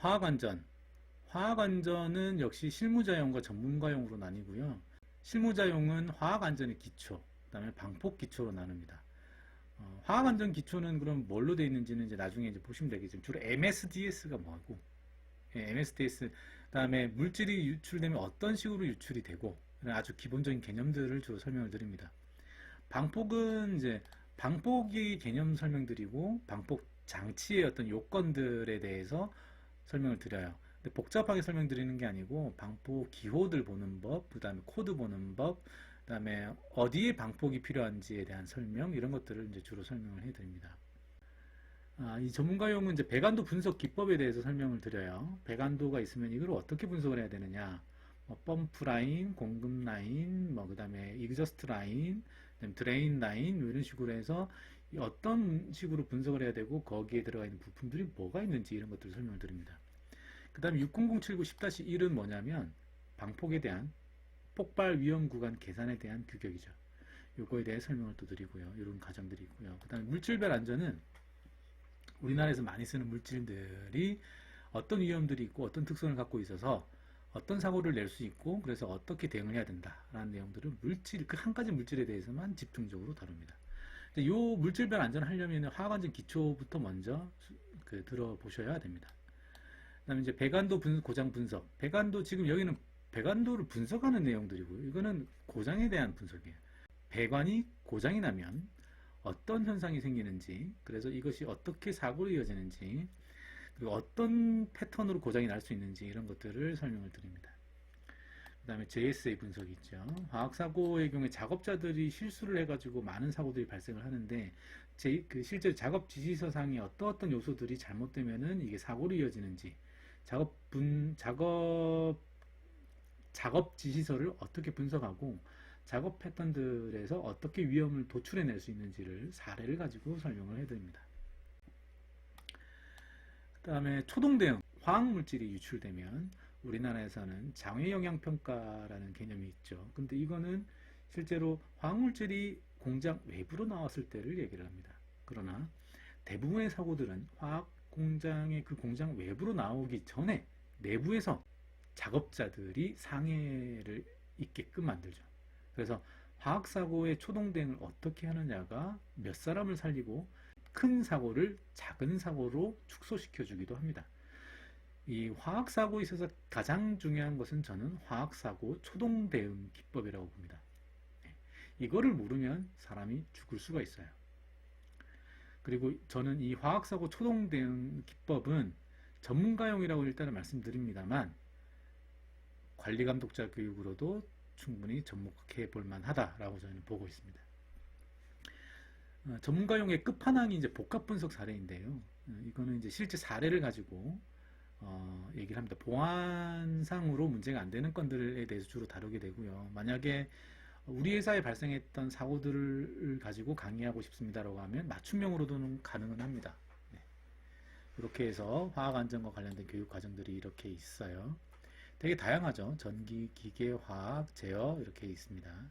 화학안전. 화학안전은 역시 실무자용과 전문가용으로 나뉘고요. 실무자용은 화학안전의 기초, 그 다음에 방폭 기초로 나눕니다. 화학안전 기초는 그럼 뭘로 되어 있는지는 이제 나중에 이제 보시면 되겠지만 주로 MSDS가 뭐고, MSDS, 그 다음에 물질이 유출되면 어떤 식으로 유출이 되고, 이런 아주 기본적인 개념들을 주로 설명을 드립니다. 방폭은 이제 방폭이 개념 설명드리고 방폭 장치의 어떤 요건들에 대해서 설명을 드려요. 근데 복잡하게 설명드리는 게 아니고 방폭 기호들 보는 법, 그 다음에 코드 보는 법, 그 다음에 어디에 방폭이 필요한지에 대한 설명 이런 것들을 이제 주로 설명을 해드립니다. 이 전문가용은 이제 배관도 분석 기법에 대해서 설명을 드려요. 배관도가 있으면 이걸 어떻게 분석을 해야 되느냐? 펌프 라인, 공급 라인, 그 다음에 이그저스트 라인, 그다음에 드레인 라인 이런 식으로 해서 어떤 식으로 분석을 해야 되고 거기에 들어가 있는 부품들이 뭐가 있는지 이런 것들을 설명을 드립니다. 그 다음에 60079 10-1은 뭐냐면 방폭에 대한 폭발 위험 구간 계산에 대한 규격이죠. 요거에 대해 설명을 또 드리고요. 이런 과정들이 있고요. 그 다음에 물질별 안전은 우리나라에서 많이 쓰는 물질들이 어떤 위험들이 있고 어떤 특성을 갖고 있어서 어떤 사고를 낼 수 있고 그래서 어떻게 대응을 해야 된다라는 내용들을 물질, 그 한 가지 물질에 대해서만 집중적으로 다룹니다. 이 물질별 안전을 하려면 화학안전 기초부터 먼저 들어보셔야 됩니다. 그 다음에 이제 배관도 고장 분석. 배관도 지금 여기는 배관도를 분석하는 내용들이고요. 이거는 고장에 대한 분석이에요. 배관이 고장이 나면 어떤 현상이 생기는지, 그래서 이것이 어떻게 사고로 이어지는지, 그리고 어떤 패턴으로 고장이 날 수 있는지 이런 것들을 설명을 드립니다. 그 다음에 JSA 분석이 있죠. 화학사고의 경우에 작업자들이 실수를 해가지고 많은 사고들이 발생을 하는데 실제 작업 지시서상에 어떤 요소들이 잘못되면은 이게 사고로 이어지는지 작업 지시서를 어떻게 분석하고 작업 패턴들에서 어떻게 위험을 도출해낼 수 있는지를 사례를 가지고 설명을 해드립니다. 그 다음에 초동 대응, 화학물질이 유출되면 우리나라에서는 장외영향평가라는 개념이 있죠. 근데 이거는 실제로 화학물질이 공장 외부로 나왔을 때를 얘기를 합니다. 그러나 대부분의 사고들은 화학 공장의 그 공장 외부로 나오기 전에 내부에서 작업자들이 상해를 입게끔 만들죠. 그래서 화학사고의 초동 대응을 어떻게 하느냐가 몇 사람을 살리고 큰 사고를 작은 사고로 축소시켜 주기도 합니다. 이 화학사고에 있어서 가장 중요한 것은 저는 화학사고 초동 대응 기법이라고 봅니다. 이거를 모르면 사람이 죽을 수가 있어요. 그리고 저는 이 화학사고 초동 대응 기법은 전문가용이라고 일단은 말씀드립니다만 관리감독자 교육으로도 충분히 접목해 볼 만하다라고 저는 보고 있습니다. 전문가용의 끝판왕이 이제 복합 분석 사례인데요. 이거는 이제 실제 사례를 가지고 얘기를 합니다. 보안상으로 문제가 안 되는 건들에 대해서 주로 다루게 되고요. 만약에 우리 회사에 발생했던 사고들을 가지고 강의하고 싶습니다라고 하면 맞춤형으로도 가능은 합니다. 네. 이렇게 해서 화학안전과 관련된 교육 과정들이 이렇게 있어요. 되게 다양하죠. 전기, 기계, 화학, 제어 이렇게 있습니다.